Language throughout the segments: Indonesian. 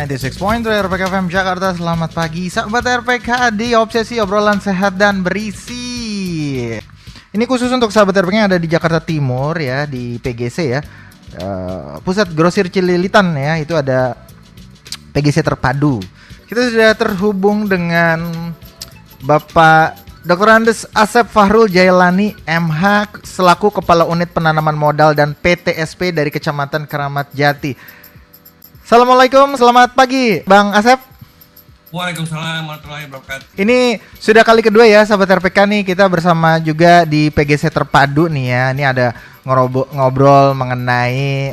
96.3 RPK FM Jakarta. Selamat pagi sahabat RPK di Obsesi Obrolan Sehat dan Berisi. Ini khusus untuk sahabat RPK yang ada di Jakarta Timur ya, di PGC ya, Pusat Grosir Cililitan ya. Itu ada PGC terpadu. Kita sudah terhubung dengan Bapak Dr. Andes Asep Fahrul Jailani MH selaku Kepala Unit Penanaman Modal dan PTSP dari Kecamatan Keramat Jati. Assalamualaikum, selamat pagi Bang Asep. Waalaikumsalam warahmatullahi wabarakatuh. Ini sudah kali kedua ya sahabat RPK nih, kita bersama juga di PGC terpadu nih ya. Ini ada ngobrol mengenai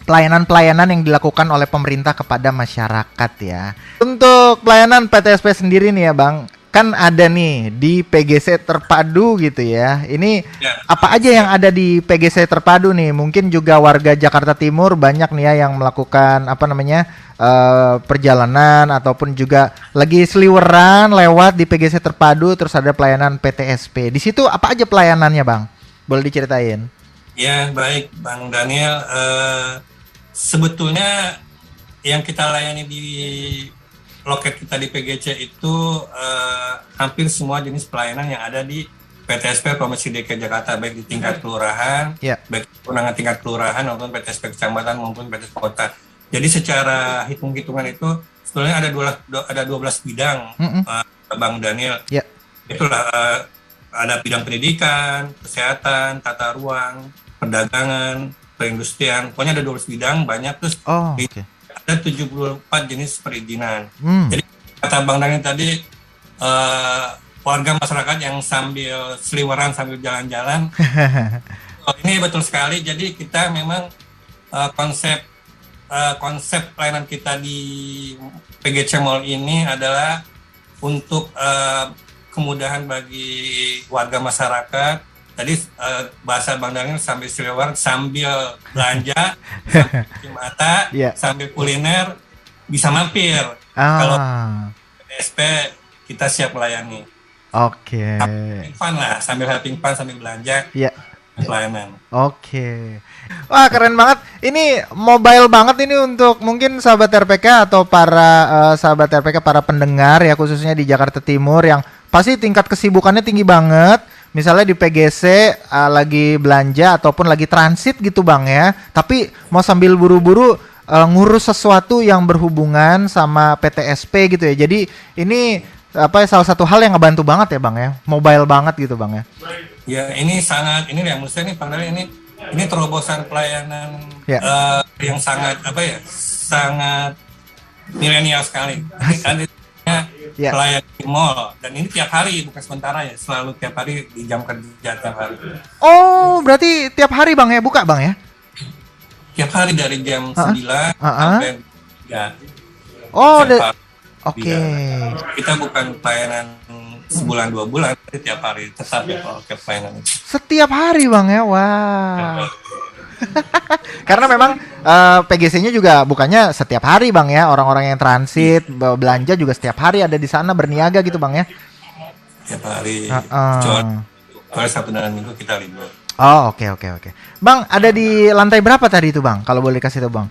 pelayanan-pelayanan yang dilakukan oleh pemerintah kepada masyarakat ya. Untuk pelayanan PTSP sendiri nih ya Bang, kan ada nih di PGC terpadu gitu ya. Ini ya, apa aja yang ada di PGC terpadu nih? Mungkin juga warga Jakarta Timur banyak nih ya yang melakukan perjalanan ataupun juga lagi seliweran lewat di PGC terpadu, terus ada pelayanan PTSP. Di situ apa aja pelayanannya Bang? Boleh diceritain? Ya baik Bang Daniel. Sebetulnya yang kita layani di loket kita di PGC itu hampir semua jenis pelayanan yang ada di PTSP Provinsi DKI Jakarta, baik di tingkat kelurahan, baik kewenangan tingkat kelurahan maupun PTSP kecamatan maupun PTSP kota. Jadi secara hitung-hitungan itu sebetulnya ada 12 bidang, Bang Daniel. Itulah ada bidang pendidikan, kesehatan, tata ruang, perdagangan, perindustrian. Pokoknya ada 12 bidang, banyak terus. Ada 74 jenis perizinan. Jadi kata Bang Daniel tadi, warga masyarakat yang sambil seliweran sambil jalan-jalan, ini betul sekali. Jadi kita memang konsep pelayanan kita di PGC Mall ini adalah untuk kemudahan bagi warga masyarakat. Tadi bahasa Bang Daniel sambil seliweran, sambil belanja, sambil cuci mata, sambil kuliner, bisa mampir. Kalau PTSP kita siap melayani. Having fun lah, sambil having fun, sambil belanja, pelayanan. Wah keren banget. Ini mobile banget ini untuk mungkin sahabat RPK atau para sahabat RPK, para pendengar ya, khususnya di Jakarta Timur yang pasti tingkat kesibukannya tinggi banget. Misalnya di PGC lagi belanja ataupun lagi transit gitu Bang ya, tapi mau sambil buru-buru ngurus sesuatu yang berhubungan sama PTSP gitu ya. Jadi ini salah satu hal yang ngebantu banget ya Bang ya, mobile banget gitu Bang ya. Ya ini sangat, ini ya menurut saya nih Bang Daniel, ini terobosan pelayanan yang sangat sangat milenial sekali. Pelayan di mall, dan ini tiap hari, bukan sementara ya, selalu tiap hari di jam kerja tiap hari. Oh berarti tiap hari Bang ya, buka Bang ya? Tiap hari dari jam 9 sampai 3. Kita bukan pelayanan sebulan 2 bulan, tapi tiap hari tetap ya kalau pelayanan itu. Setiap hari Bang ya, wah. Karena memang PGC-nya juga bukannya setiap hari Bang ya, orang-orang yang transit belanja juga setiap hari ada di sana berniaga gitu Bang ya. Setiap hari. Kecuali Sabtu dan Minggu kita libur. Oke. Bang, ada di lantai berapa tadi itu Bang? Kalau boleh kasih tahu Bang.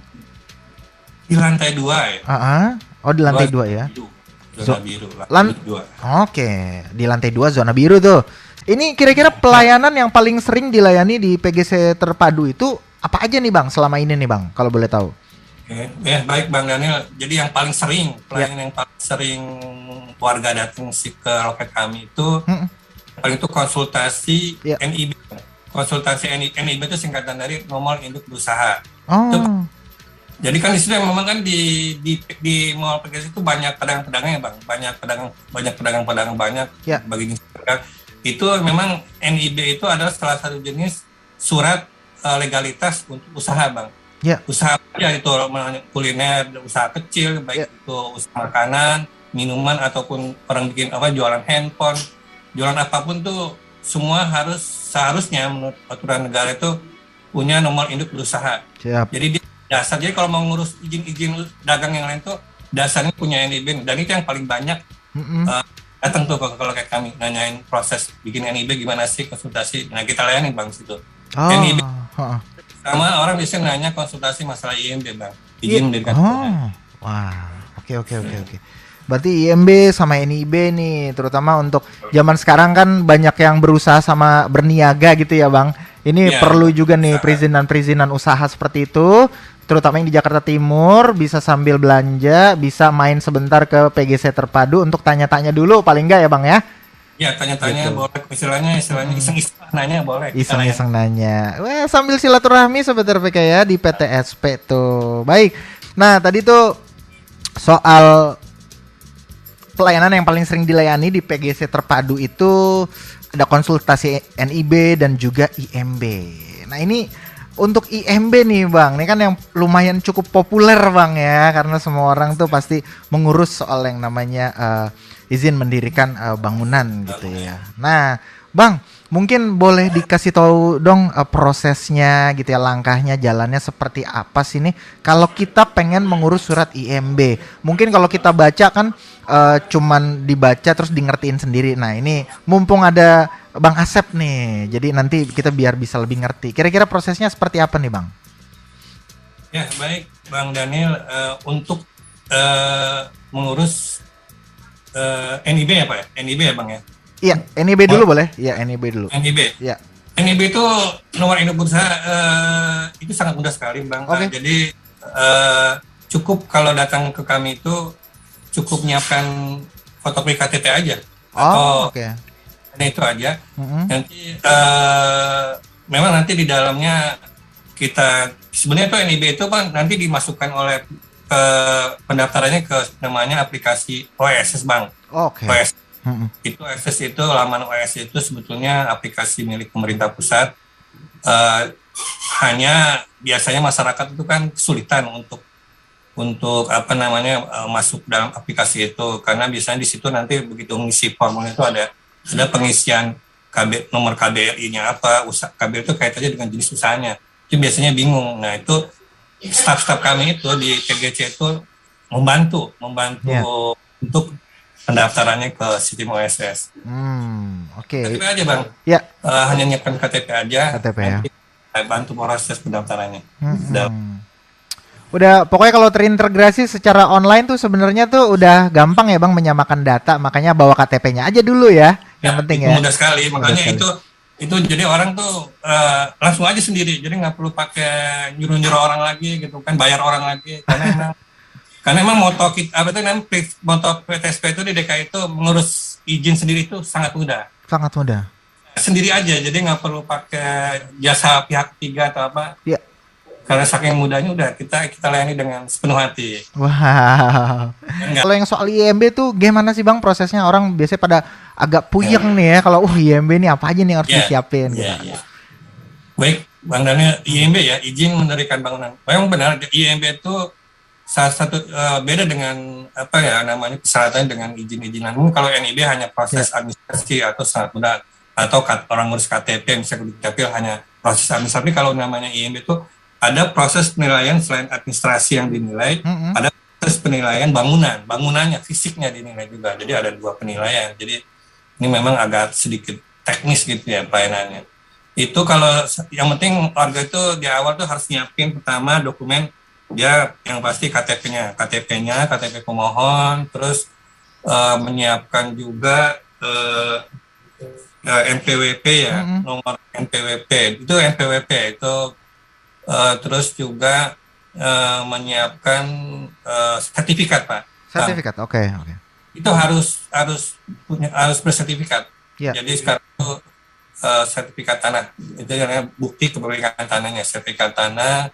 Di lantai 2 ya. Oh di lantai 2 ya. Zona biru. Di lantai 2 zona biru tuh. Ini kira-kira pelayanan yang paling sering dilayani di PGC terpadu itu apa aja nih Bang selama ini nih Bang, kalau boleh tahu? Baik Bang Daniel. Jadi yang paling sering, pelayanan yang paling sering warga datang ke loket kami itu paling itu konsultasi NIB. Konsultasi NIB itu singkatan dari nomor induk berusaha. Jadi kan di situ memang kan di mall PGC itu banyak pedagang-pedagang ya Bang, banyak pedagang-pedagang bagi masyarakat. Itu memang NIB itu adalah salah satu jenis surat legalitas untuk usaha Bang. Usaha ya itu kuliner, usaha kecil, baik itu usaha makanan, minuman ataupun orang bikin jualan handphone, jualan apapun tuh semua seharusnya menurut aturan negara itu punya nomor induk berusaha. Jadi dasar. Jadi kalau mau ngurus izin dagang yang lain tuh dasarnya punya NIB, dan itu yang paling banyak. Datang tuh kalau kayak kami nanyain proses bikin NIB gimana sih, konsultasi. Nah kita layani Bang situ. NIB Sama orang biasanya nanya konsultasi masalah IMB bang, izin mendirikan. Oh, wah, oke. Berarti IMB sama NIB nih, terutama untuk zaman sekarang kan banyak yang berusaha sama berniaga gitu ya bang. Ini perlu juga nih perizinan usaha seperti itu, terutama yang di Jakarta Timur, bisa sambil belanja, bisa main sebentar ke PGC Terpadu untuk tanya-tanya dulu paling enggak ya bang ya? Ya tanya-tanya gitu. Boleh, istilahnya iseng-iseng nanya boleh. Iseng-iseng nanya. Wah, sambil silaturahmi Sobat RPK ya di PTSP tuh. Baik. Nah tadi tuh soal pelayanan yang paling sering dilayani di PGC Terpadu itu ada konsultasi NIB dan juga IMB. Nah ini untuk IMB nih bang, ini kan yang lumayan cukup populer bang ya, karena semua orang tuh pasti mengurus soal yang namanya izin mendirikan bangunan gitu ya. Nah bang, mungkin boleh dikasih tahu dong prosesnya gitu ya, langkahnya, jalannya seperti apa sih nih kalau kita pengen mengurus surat IMB. Mungkin kalau kita baca kan cuman dibaca terus di ngertiin sendiri. Nah ini mumpung ada Bang Asep nih, jadi nanti kita biar bisa lebih ngerti. Kira-kira prosesnya seperti apa nih Bang? Ya baik Bang Daniel, untuk mengurus NIB ya Pak ya? NIB ya Bang ya? Iya, NIB dulu boleh? Iya, NIB dulu. NIB? Iya. NIB itu nomor induk berusaha itu sangat mudah sekali Bang. Okay. Jadi cukup kalau datang ke kami itu cukup menyiapkan fotokopi KTP aja. Oke. Nah itu aja. Nanti memang nanti di dalamnya kita sebenarnya itu NIB itu Bang nanti dimasukkan oleh pendaftarannya ke namanya aplikasi OSS Bang. Oke. OSS. Itu OSS itu laman OSS itu sebetulnya aplikasi milik pemerintah pusat. Hanya biasanya masyarakat itu kan kesulitan untuk apa namanya masuk dalam aplikasi itu karena biasanya di situ nanti begitu mengisi formulir itu ada pengisian nomor KBRI-nya apa, KBRI itu kaitannya dengan jenis usahanya. Itu biasanya bingung. Nah, itu staf-staf kami itu di PGC itu membantu untuk pendaftarannya ke sistem OSS. Oke. KTP aja Bang. Ya. Hanya nyiapkan KTP aja. KTP nanti bantu proses pendaftarannya. Udah pokoknya kalau terintegrasi secara online tuh sebenarnya tuh udah gampang ya Bang menyamakan data, makanya bawa KTP-nya aja dulu ya. Yang penting itu ya. Mudah sekali, makanya itu jadi orang tuh langsung aja sendiri, jadi nggak perlu pakai nyuruh-nyuruh orang lagi gitu kan, bayar orang lagi karena emang moto PTSP itu di DKI itu mengurus izin sendiri itu sangat mudah. Sangat mudah. Sendiri aja, jadi nggak perlu pakai jasa pihak ketiga atau apa. Iya. Karena saking mudahnya udah kita layani dengan sepenuh hati. Wow. Kalau yang soal IMB tuh gimana sih Bang prosesnya? Orang biasanya pada agak puyeng nih ya kalau IMB ini apa aja nih harus disiapin gitu. Baik, Bang Daniel, IMB ya, izin mendirikan bangunan. Memang benar IMB itu salah satu beda dengan apa ya namanya persyaratan dengan izin-izinan. Kalau NIB hanya proses administrasi atau sangat mudah, atau orang ngurus KTP misalnya dukcapil hanya proses administrasi. Kalau namanya IMB itu ada proses penilaian selain administrasi yang dinilai, ada proses penilaian bangunannya, fisiknya dinilai juga. Jadi ada 2 penilaian. Jadi ini memang agak sedikit teknis gitu ya pelayanannya. Itu kalau yang penting warga itu di awal tuh harus nyiapin pertama dokumen dia yang pasti KTP-nya, KTP pemohon, terus menyiapkan juga NPWP ya, nomor NPWP. Itu NPWP itu terus juga menyiapkan sertifikat Pak. Sertifikat, oke. Itu harus bersertifikat. Yeah. Jadi sekarang itu sertifikat tanah itu namanya bukti kepemilikan tanahnya, sertifikat tanah.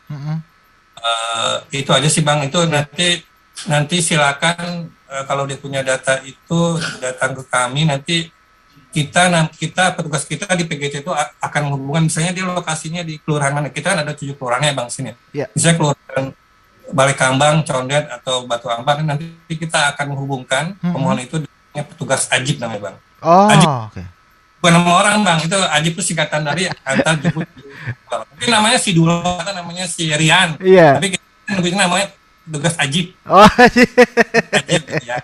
Itu aja sih Bang. Itu nanti silakan kalau dia punya data itu datang ke kami nanti. Kita petugas kita di PGC itu akan menghubungkan misalnya di lokasinya di kelurahan mana. Kita kan ada 7 kelurahan ya Bang sini. Yeah. Misalnya kelurahan Balikambang, Condet atau Batu Ampar, nanti kita akan menghubungkan pemohon itu dengan petugas Ajib namanya Bang. Ajib. Okay. Bukan nama orang Bang, itu Ajib itu singkatan dari antar jemput. Mungkin namanya si Dulo atau namanya si Rian. Yeah. Tapi kita namanya petugas Ajib. Ajib ya.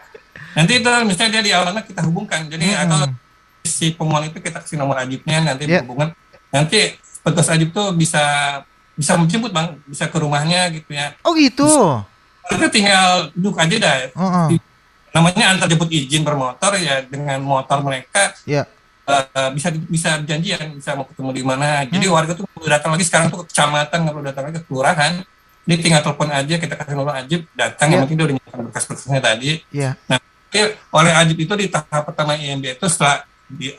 Nanti itu misalnya dia di awalnya kita hubungkan. Jadi atau si pemohon itu kita kasih nomor Ajibnya nanti berhubungan. Nanti petugas Ajib tuh bisa bisa menjemput Bang, bisa ke rumahnya gitu ya. Oh gitu. Kita tinggal duduk aja dah. Namanya antar jemput izin bermotor ya, dengan motor mereka. Yeah. Bisa janjian, bisa mau ketemu di mana. Jadi warga tuh perlu datang lagi sekarang tuh ke kecamatan, nggak perlu datang lagi ke kelurahan. Dia tinggal telepon aja, kita kasih nomor Ajib, datang, yang penting dia udah nyiapkan berkas-berkasnya tadi. Nah, oleh Ajib itu di tahap pertama IMB itu setelah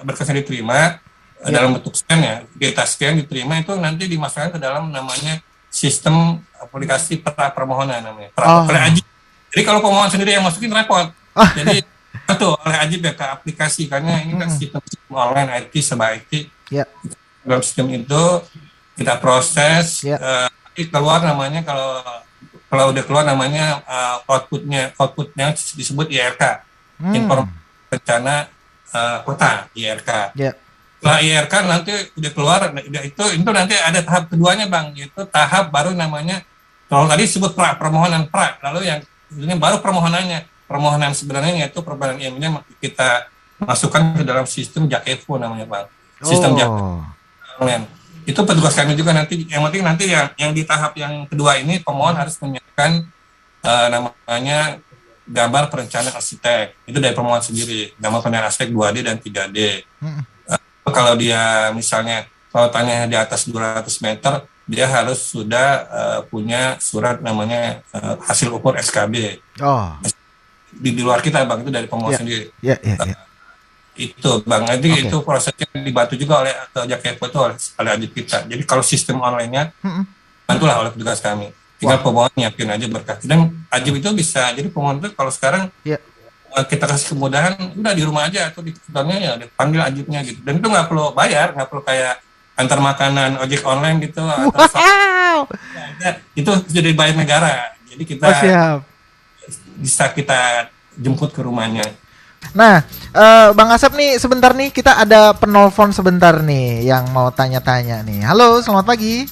berkasnya diterima dalam bentuk scan ya, kita scan diterima itu nanti dimasukkan ke dalam namanya sistem aplikasi permohonan namanya. Oleh Ajib. Jadi kalau pemohon sendiri yang masukin repot. Jadi itu oleh Ajib ya ke aplikasi, karena ini kan sistem online IT serba IT. Dalam sistem itu kita proses. Keluar namanya, kalau udah keluar namanya outputnya disebut IRK, informasi rencana kota IRK. Setelah IRK nanti udah keluar, itu nanti ada tahap keduanya Bang, yaitu tahap baru namanya, kalau tadi disebut permohonan lalu yang ini baru permohonan sebenarnya, yaitu permohonan IMB-nya kita masukkan ke dalam sistem Jakevo namanya Bang, sistem Jakevo online. Itu petugas kami juga nanti, yang penting nanti yang di tahap yang kedua ini pemohon harus menyiapkan namanya gambar perencanaan arsitek. Itu dari pemohon sendiri, gambar perencanaan arsitek 2D dan 3D. Kalau dia misalnya kalau tanya di atas 200 meter, dia harus sudah punya surat namanya hasil ukur SKB. Di luar kita Bang, itu dari pemohon sendiri. Itu Bang, nanti itu prosesnya dibantu juga oleh Jakevo itu oleh Ajib kita. Jadi kalau sistem online-nya bantulah oleh petugas kami. Tinggal pemohon nyiapin aja berkas. Dan Ajib itu bisa, jadi pemohon itu kalau sekarang kita kasih kemudahan, udah di rumah aja atau di kantornya ya dipanggil Ajibnya gitu. Dan itu nggak perlu bayar, nggak perlu kayak antar makanan ojek online gitu. Itu sudah dibayar negara. Jadi kita bisa kita jemput ke rumahnya. Nah, Bang Asep nih sebentar nih, kita ada penelpon sebentar nih yang mau tanya-tanya nih. Halo, selamat pagi.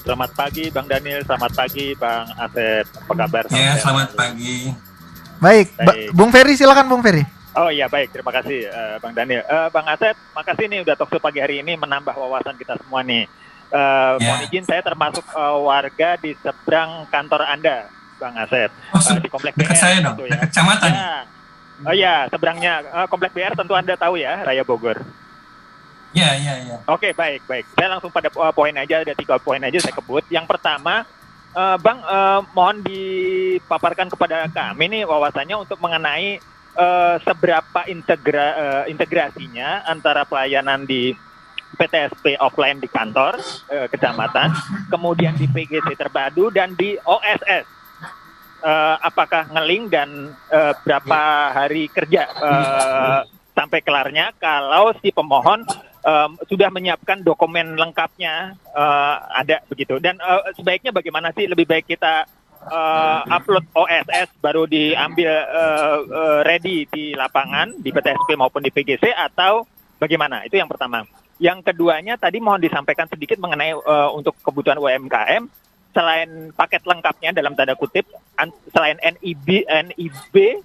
Selamat pagi Bang Daniel, selamat pagi Bang Asep. Apa kabar? Ya, selamat pagi. Baik. Bung Ferry, silakan Bung Ferry. Oh iya, baik, terima kasih Bang Daniel. Bang Asep, makasih nih udah talkshow pagi hari ini, menambah wawasan kita semua nih. Mohon izin, saya termasuk warga di seberang kantor Anda, Bang Asep. Di komplek dekat saya dong, dekat kecamatan. Oh iya, seberangnya Komplek BR tentu Anda tahu ya, Raya Bogor. Iya. Oke, baik. Saya langsung pada poin aja, ada 3 poin aja saya kebut. Yang pertama, Bang, mohon dipaparkan kepada kami nih wawasannya untuk mengenai seberapa integrasinya antara pelayanan di PTSP offline di kantor kecamatan, kemudian di PGC terpadu dan di OSS. Apakah ngeling dan berapa hari kerja sampai kelarnya kalau si pemohon sudah menyiapkan dokumen lengkapnya ada begitu. Dan sebaiknya bagaimana sih, lebih baik kita upload OSS baru diambil ready di lapangan di PTSP maupun di PGC atau bagaimana? Itu yang pertama. Yang keduanya tadi mohon disampaikan sedikit mengenai untuk kebutuhan UMKM. Selain paket lengkapnya dalam tanda kutip, selain NIB,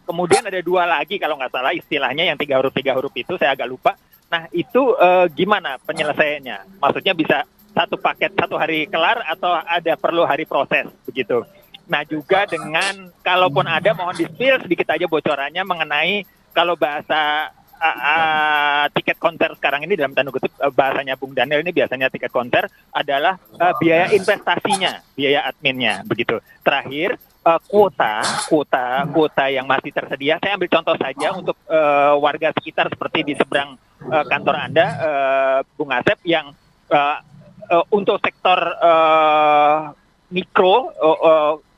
kemudian ada 2 lagi kalau nggak salah istilahnya yang 3 huruf itu saya agak lupa. Nah itu gimana penyelesaiannya? Maksudnya bisa satu paket 1 hari kelar atau ada perlu hari proses begitu? Nah juga dengan kalaupun ada mohon di-spill sedikit aja bocorannya mengenai kalau bahasa tiket konser sekarang ini dalam tanda kutip bahasanya Bung Daniel ini biasanya tiket konser adalah biaya investasinya, biaya adminnya begitu. Terakhir kuota yang masih tersedia. Saya ambil contoh saja untuk warga sekitar seperti di seberang kantor Anda, Bung Asep, yang untuk sektor mikro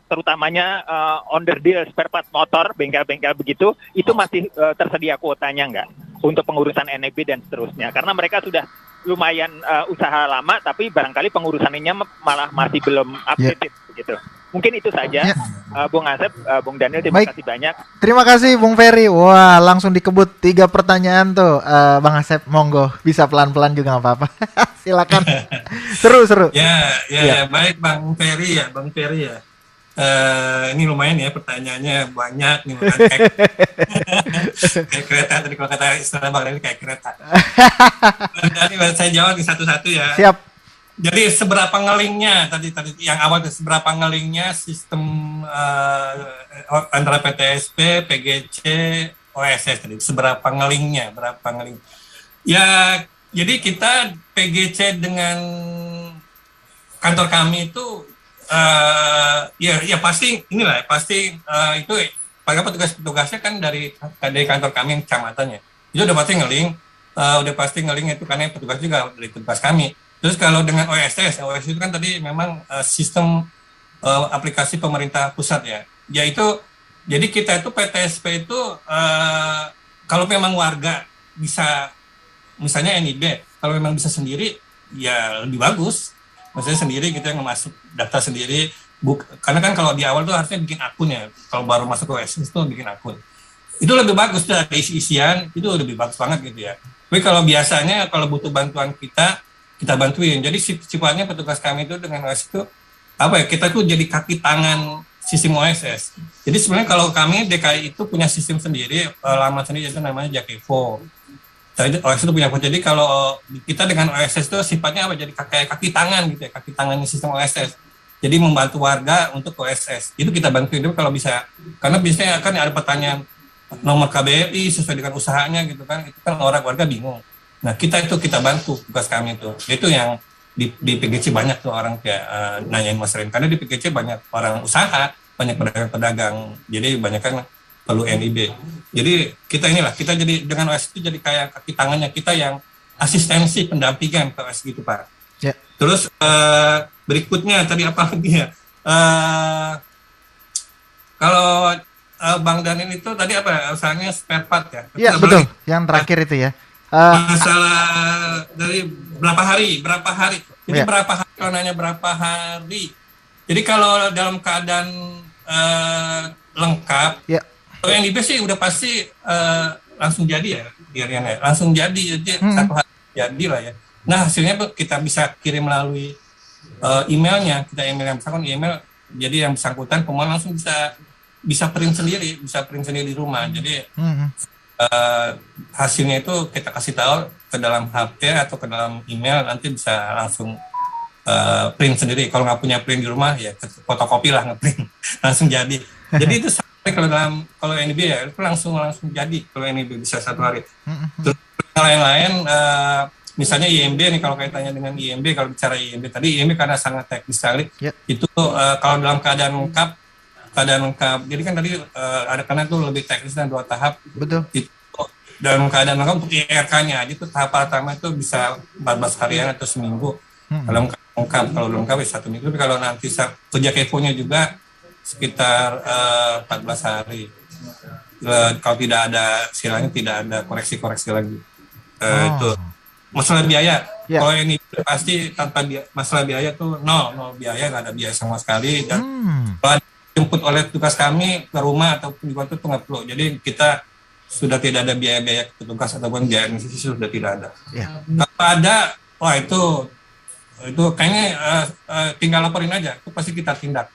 terutamanya underdeal spare part motor, bengkel-bengkel begitu, itu masih tersedia kuotanya nggak untuk pengurusan NEB dan seterusnya. Karena mereka sudah lumayan usaha lama, tapi barangkali pengurusannya malah masih belum updated begitu. Mungkin itu saja, Bung Asep, Bung Daniel, terima kasih banyak. Terima kasih Bung Ferry. Wah, langsung dikebut 3 pertanyaan tuh, Bang Asep, monggo bisa pelan-pelan juga nggak apa-apa. Silakan. Seru. Ya, baik Bang Ferry ya. Ini lumayan ya pertanyaannya banyak nih, kayak kereta tadi kalau kata istilah Bang ini kayak kereta. Jadi saya jawab di satu-satu ya. Siap. Jadi seberapa ngelingnya tadi yang awal itu seberapa ngelingnya sistem antara PTSP, PGC, OSS tadi seberapa ngelingnya, berapa ngeling. Ya, jadi kita PGC dengan kantor kami itu ya pasti inilah pasti itu pada petugasnya kan dari kantor kami yang kecamatannya itu udah pasti ngeling itu karena petugas juga dari petugas kami. Terus kalau dengan OSS itu kan tadi memang sistem aplikasi pemerintah pusat ya, yaitu jadi kita itu PTSP itu kalau memang warga bisa misalnya NIB, kalau memang bisa sendiri ya lebih bagus. Maksudnya sendiri kita yang masuk data sendiri, karena kan kalau di awal tuh harusnya bikin akun ya, kalau baru masuk ke OSS tuh bikin akun. Itu lebih bagus, ada isi-isian, itu lebih bagus banget gitu ya. Tapi kalau biasanya kalau butuh bantuan kita bantuin. Jadi sifatnya petugas kami itu dengan OSS itu apa ya, kita tuh jadi kaki tangan sistem OSS. Jadi sebenarnya kalau kami DKI itu punya sistem sendiri, lama sendiri itu namanya Jakevo. OSS itu punya. Jadi kalau kita dengan OSS itu sifatnya apa, jadi kayak kaki tangan gitu ya, kaki tangannya sistem OSS. Jadi membantu warga untuk OSS. Itu kita bantuin itu kalau bisa. Karena biasanya kan ada pertanyaan nomor KBRI sesuai dengan usahanya gitu kan, itu kan warga bingung. Nah kita bantu tugas kami itu yang di PGC banyak tuh orang kayak nanyain Mas Ren, karena di PGC banyak orang usaha, banyak pedagang, jadi banyak kan perlu NIB. Jadi kita jadi dengan OS itu jadi kayak kaki tangannya kita yang asistensi pendampingan ke OS gitu Pak. Ya. Terus berikutnya tadi apa lagi ya? Kalau Bang Danin itu tadi apa? Usahanya spare part ya? Iya betul. Yang terakhir itu ya. Masalah dari berapa hari? Jadi ya. berapa hari? Kalau nanya berapa hari? Jadi kalau dalam keadaan lengkap, ya. Kalau yang NIB sih udah pasti langsung jadi ya, Rian, langsung jadi satu hari jadi lah ya. Nah hasilnya kita bisa kirim melalui emailnya, kita email yang bersangkutan, jadi yang bersangkutan pemohon langsung bisa print sendiri di rumah. Jadi hasilnya itu kita kasih tahu ke dalam HP atau ke dalam email, nanti bisa langsung print sendiri. Kalau nggak punya print di rumah ya fotokopi lah, ngeprint langsung jadi. Jadi itu kalau NIB ya itu langsung jadi. Kalau NIB bisa satu hari. Terus yang lain-lain misalnya IMB nih, kalau kaitannya dengan IMB, kalau bicara IMB tadi, IMB karena sangat teknis sekali. Itu kalau dalam keadaan lengkap, jadi kan tadi ada karena itu lebih teknis dan 2 tahap. Betul. Itu dalam keadaan lengkap untuk IRK-nya aja itu tahap pertama itu bisa 14 harian atau seminggu. Kalau lengkap, kalau belum lengkap ya 1 minggu. Tapi kalau nanti kerja keponya juga sekitar 14 hari. Kalau tidak ada silanya, tidak ada koreksi lagi. Itu masalah biaya. Kalau ini pasti tanpa masalah biaya tuh nol biaya, nggak ada biaya sama sekali. Dan kalau dijemput oleh tugas kami ke rumah ataupun di kantor itu nggak perlu. Jadi kita sudah tidak ada biaya-biaya petugas ataupun biaya administrasi, sudah tidak ada. Kalau ada, wah itu kayaknya tinggal laporin aja, itu pasti kita tindak.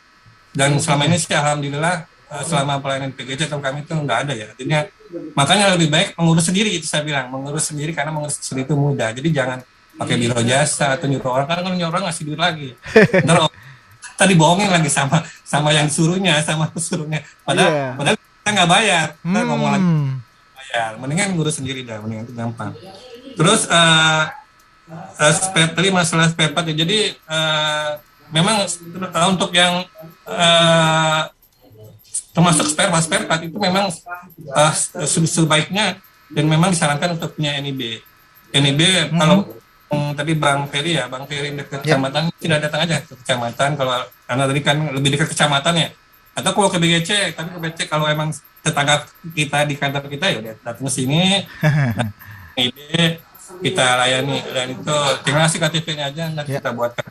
Dan selama ini sih alhamdulillah selama pelayanan PGC atau kami itu nggak ada ya. Artinya makanya lebih baik mengurus sendiri, itu saya bilang, mengurus sendiri, karena mengurus sendiri itu mudah. Jadi jangan pakai biro jasa atau nyuruh orang, karena kalau nyuruh orang ngasih duit lagi. Ntar tadi bohongin lagi sama yang suruhnya, padahal kita nggak bayar, kita ngomong lagi bayar. Mendingan ngurus sendiri dah, mendingan itu gampang. Terus tadi masalah spare part ya. Jadi memang untuk yang termasuk spare part itu memang sebaiknya dan memang disarankan untuk punya NIB. Kalau tadi Bang Ferry dekat kecamatan, tidak datang aja ke kecamatan kalau karena tadi kan lebih dekat kecamatan ya. Atau kalau ke BGC, tapi ke BGC kalau emang tetangga kita di kantor kita ya datang ke sini. NIB kita layani, dan itu tinggal kasih KTP-nya aja, nanti kita buatkan.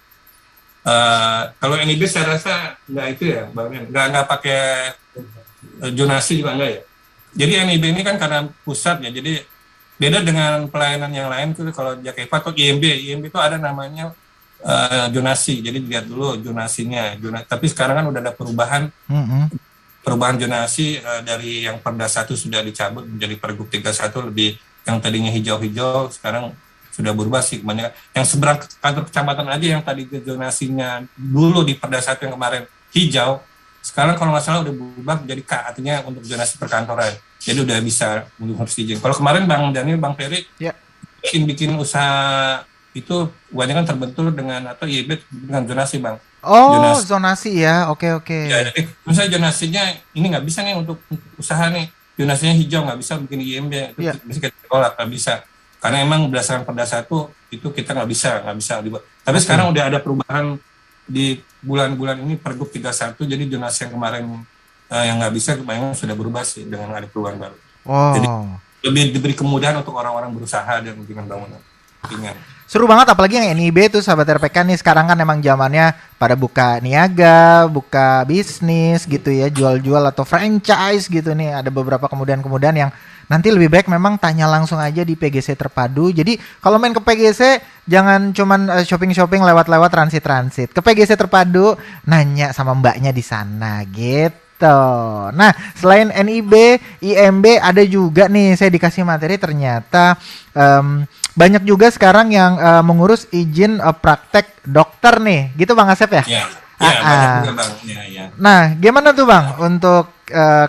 Kalau NIB saya rasa nggak itu ya, nggak pakai zonasi juga enggak ya. Jadi NIB ini kan karena pusat ya, jadi beda dengan pelayanan yang lain tuh. Kalau Jakepa atau IMB itu ada namanya zonasi. Jadi lihat dulu zonasinya. Tapi sekarang kan udah ada perubahan zonasi dari yang Perda 1 sudah dicabut menjadi Pergub 31, lebih yang tadinya hijau-hijau sekarang sudah berubah sih kebanyakan. Yang seberang kantor kecamatan aja yang tadi zonasinya dulu di Perda 1 yang kemarin hijau, sekarang kalau nggak salah udah berubah menjadi K, artinya untuk zonasi perkantoran. Jadi udah bisa ngurus izin. Kalau kemarin Bang Daniel, Bang Ferry bikin usaha itu kebanyakan terbentur dengan atau IIB dengan zonasi, Bang. Oh, zonasi ya, oke. Ya, jadi misalnya zonasinya ini nggak bisa nih untuk usaha nih, zonasinya hijau nggak bisa bikin IMB, itu bisa kita tolak, nggak bisa. Karena emang berdasarkan Perda 1 itu kita nggak bisa dibuat. Tapi sekarang udah ada perubahan di bulan-bulan ini Pergub 31, jadi zonasi yang kemarin yang nggak bisa kebanyakan sudah berubah sih dengan ada perubahan baru. Jadi lebih diberi kemudahan untuk orang-orang berusaha dan bikin bangunan. Seru banget, apalagi yang NIB tuh sahabat RPK nih, sekarang kan emang zamannya pada buka niaga, buka bisnis gitu ya, jual-jual atau franchise gitu nih. Ada beberapa kemudahan-kemudahan yang nanti lebih baik memang tanya langsung aja di PGC Terpadu. Jadi kalau main ke PGC jangan cuman shopping-shopping lewat-lewat transit-transit. Ke PGC Terpadu nanya sama mbaknya di sana gitu. Nah, selain NIB, IMB ada juga nih, saya dikasih materi ternyata banyak juga sekarang yang mengurus izin praktek dokter nih, gitu Bang Asep ya? Iya, banyak juga Bang. Ya. Nah, gimana tuh Bang untuk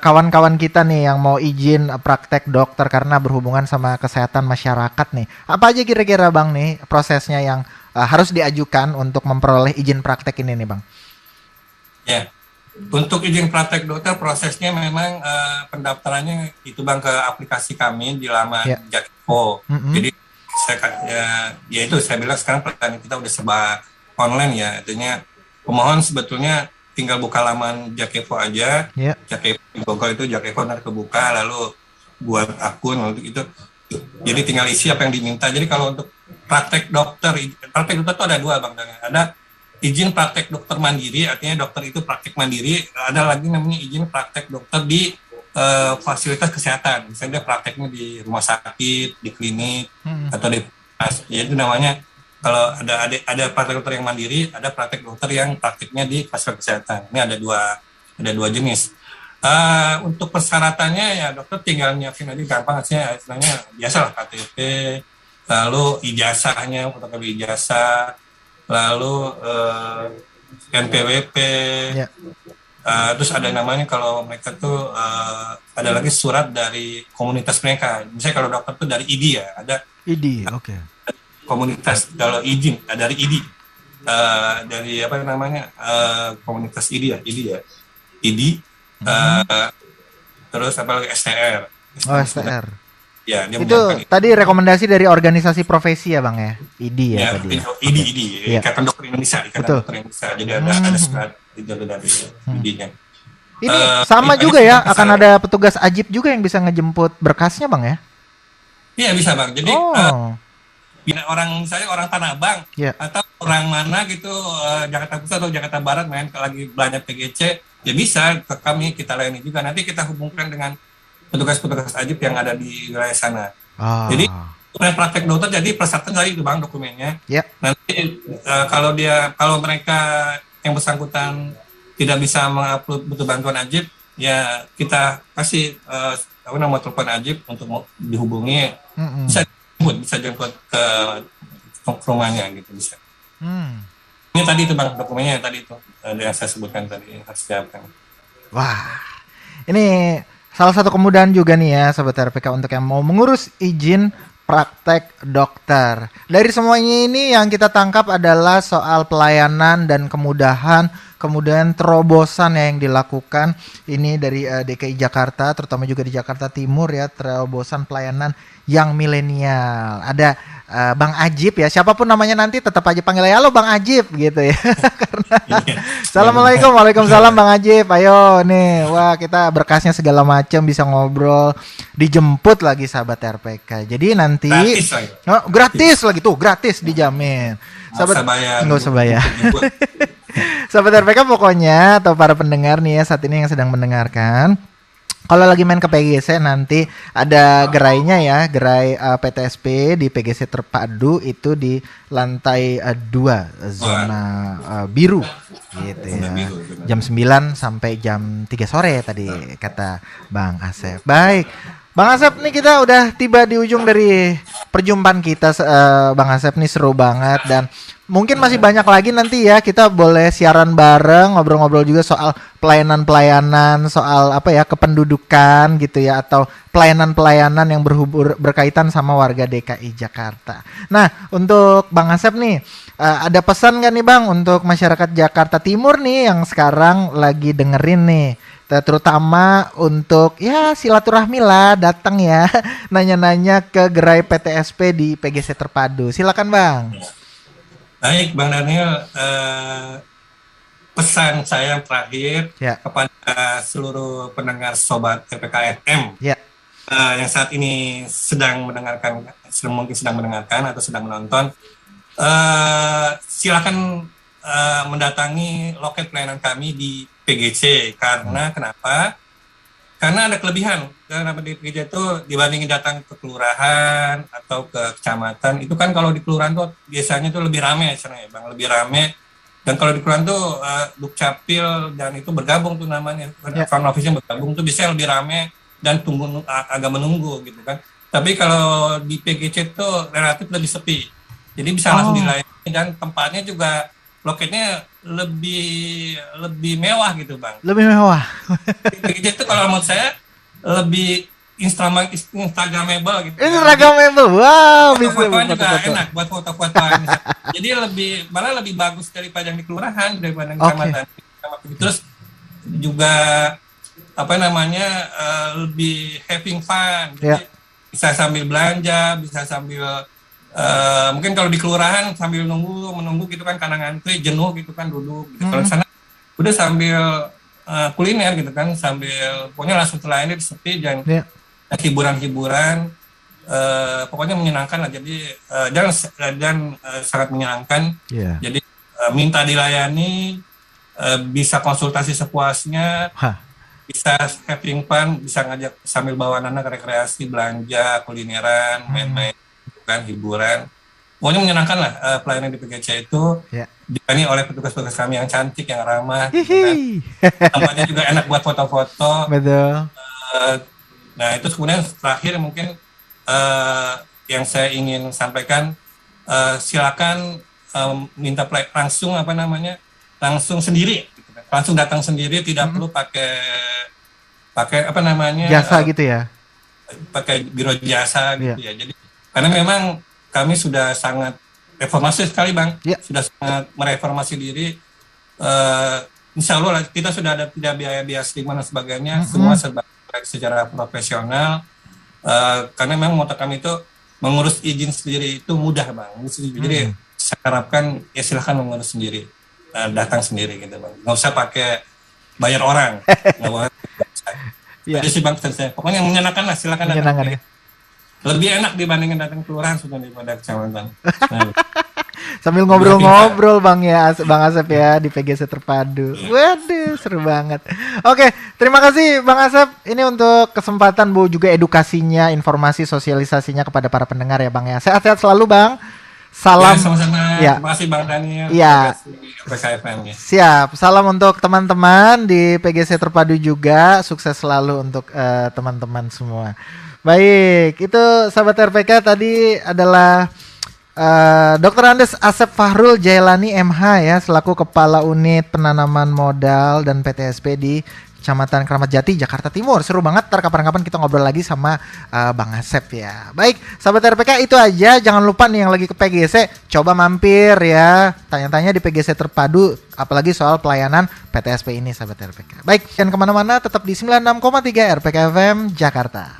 kawan-kawan kita nih yang mau izin praktek dokter karena berhubungan sama kesehatan masyarakat nih? Apa aja kira-kira Bang nih prosesnya yang harus diajukan untuk memperoleh izin praktek ini nih Bang? Ya. Untuk izin praktek dokter prosesnya memang pendaftarannya itu Bang ke aplikasi kami di laman Jakevo. Jadi saya bilang sekarang pertanyaan kita udah serba online ya, artinya pemohon sebetulnya tinggal buka laman Jakevo aja. Jakevo di Google itu Jakevo nanti kebuka, lalu buat akun lalu itu. Jadi tinggal isi apa yang diminta. Jadi kalau untuk praktek dokter itu ada dua Bang Daniel. Ada izin praktek dokter mandiri, artinya dokter itu praktek mandiri. Ada lagi namanya izin praktek dokter di fasilitas kesehatan. Misalnya dia prakteknya di rumah sakit, di klinik, atau di ya itu namanya, kalau ada praktek dokter yang mandiri, ada praktek dokter yang prakteknya di fasilitas kesehatan. Ini ada dua jenis. Untuk persyaratannya ya dokter tinggal nyiapin aja gampang aja, istilahnya biasalah KTP, lalu ijazahnya, fotokopi ijazah, lalu NPWP, terus ada namanya kalau mereka tuh ada lagi surat dari komunitas mereka. Misalnya kalau dokter tuh dari ID ya, ada ID, komunitas kalau izin dari ID, dari apa namanya komunitas ID ya, ID. Terus apa lagi STR. STR. Ya, dia itu tadi rekomendasi dari organisasi profesi ya Bang ya, ID ya tadi. ID, Ikatan Dokter Indonesia, Dokter Indonesia. Jadi ada surat dari ID-nya. Ini sama juga ya, akan ada petugas ajib juga yang bisa ngejemput berkasnya Bang ya? Iya bisa Bang. Jadi misalnya orang Tanah Abang atau orang mana gitu, Jakarta Pusat atau Jakarta Barat main lagi belanja PGC, ya bisa ke kami, kita layani juga. Nanti kita hubungkan dengan petugas-petugas ajib yang ada di wilayah sana. Jadi praktek dokter, jadi persyaratan tadi itu Bang dokumennya. Nanti kalau mereka yang bersangkutan tidak bisa mengupload butuh bantuan ajib, ya kita kasih nomor telepon ajib untuk dihubungi. Bisa jemput ke rumahnya gitu bisa. Ini tadi itu Bang dokumennya tadi itu yang saya sebutkan tadi harus siapkan. Wah, ini salah satu kemudahan juga nih ya Sobat RPK untuk yang mau mengurus izin praktek dokter. Dari semuanya ini yang kita tangkap adalah soal pelayanan dan kemudahan, kemudian terobosan yang dilakukan ini dari DKI Jakarta, terutama juga di Jakarta Timur ya, terobosan pelayanan yang milenial. Ada Bang Ajib ya, siapapun namanya nanti tetap aja panggil halo Bang Ajib gitu ya. Karena Assalamualaikum, waalaikumsalam Bang Ajib. Ayo nih, wah kita berkasnya segala macam bisa ngobrol, dijemput lagi sahabat RPK. Jadi nanti gratis lagi tuh, gratis dijamin. Sahabat nggak usah bayar. Sahabat RPK pokoknya atau para pendengar nih ya saat ini yang sedang mendengarkan, kalau lagi main ke PGC nanti ada gerainya ya, gerai PTSP di PGC Terpadu itu di lantai 2 zona biru gitu ya. Jam 9 sampai jam 3 sore tadi kata Bang Asep. Baik. Bang Asep nih kita udah tiba di ujung dari perjumpaan kita Bang Asep nih seru banget dan mungkin masih banyak lagi nanti ya kita boleh siaran bareng ngobrol-ngobrol juga soal pelayanan-pelayanan soal apa ya kependudukan gitu ya atau pelayanan-pelayanan yang berkaitan sama warga DKI Jakarta. Nah untuk Bang Asep nih ada pesan gak nih Bang untuk masyarakat Jakarta Timur nih yang sekarang lagi dengerin nih terutama untuk ya silaturahmi lah datang ya nanya-nanya ke gerai PTSP di PGC Terpadu. Silakan Bang. Baik Bang Daniel, pesan saya yang terakhir kepada seluruh pendengar Sobat RPK FM yang saat ini sedang mendengarkan atau sedang menonton, silakan mendatangi loket pelayanan kami di PGC karena kenapa? Karena ada kelebihan. Kenapa di PGC itu dibandingin datang ke kelurahan atau ke kecamatan itu kan kalau di kelurahan tuh biasanya tuh lebih ramai sebenarnya Bang, lebih ramai. Dan kalau di kelurahan tuh Dukcapil dan itu bergabung tuh namanya, front office-nya bergabung tuh bisa lebih ramai dan agak menunggu gitu kan. Tapi kalau di PGC tuh relatif lebih sepi. Jadi bisa langsung dilayani dan tempatnya juga loketnya lebih mewah gitu Bang. Lebih mewah. PGC itu kalau menurut saya lebih Instagramable gitu. Instagramable, wow. Bisa fotonya juga enak buat foto-foto. Jadi malah lebih bagus daripada yang di kelurahan daripada yang di kecamatan. Terus juga lebih having fun. Jadi bisa sambil belanja, bisa sambil mungkin kalau di kelurahan sambil menunggu gitu kan karena ngantri jenuh gitu kan duduk gitu. Kalau di sana udah sambil kuliner gitu kan sambil pokoknya langsung terlayani di sepi dan hiburan-hiburan pokoknya menyenangkan lah jadi dan sangat menyenangkan. Jadi minta dilayani, bisa konsultasi sepuasnya, bisa having fun, bisa ngajak sambil bawa anak rekreasi, belanja, kulineran, main-main kan hiburan, pokoknya menyenangkan lah. Pelayanan di PGC itu dilayani oleh petugas-petugas kami yang cantik, yang ramah, tempatnya juga enak buat foto-foto. Betul. Nah itu kemudian terakhir mungkin yang saya ingin sampaikan, silakan minta langsung langsung sendiri, gitu kan. Langsung datang sendiri, tidak perlu pakai jasa gitu ya, pakai biro jasa gitu ya. Jadi karena memang kami sudah sangat reformasi sekali Bang, sudah sangat mereformasi diri. Insya Allah kita sudah ada tidak biaya stigma dan sebagainya, semua serba secara profesional. Karena memang moto kami itu mengurus izin sendiri itu mudah Bang. Jadi saya harapkan ya silahkan mengurus sendiri, datang sendiri gitu Bang. Nggak usah pakai bayar orang. Jadi sih Bang, pokoknya menyenangkan lah, silakan datang. Lebih enak dibandingin datang kelurahan sudah daripada kecamatan. Sambil ngobrol-ngobrol Bang Asep ya di PGC Terpadu. Waduh, seru banget. Oke, terima kasih Bang Asep. Ini untuk kesempatan juga edukasinya, informasi sosialisasinya kepada para pendengar ya Bang ya. Sehat-sehat selalu Bang. Salam. Sama-sama. Terima kasih Bang Daniel. Siap. Salam untuk teman-teman di PGC Terpadu juga. Sukses selalu untuk teman-teman semua. Baik, itu sahabat RPK tadi adalah Dr. Andes Asep Fahrul Jailani MH ya selaku Kepala Unit Penanaman Modal dan PTSP di Kecamatan Kramat Jati, Jakarta Timur. Seru banget, ntar kapan-kapan kita ngobrol lagi sama Bang Asep ya. Baik, sahabat RPK itu aja. Jangan lupa nih yang lagi ke PGC, coba mampir ya. Tanya-tanya di PGC Terpadu, apalagi soal pelayanan PTSP ini sahabat RPK. Baik, jangan kemana-mana, tetap di 96,3 RPK FM Jakarta.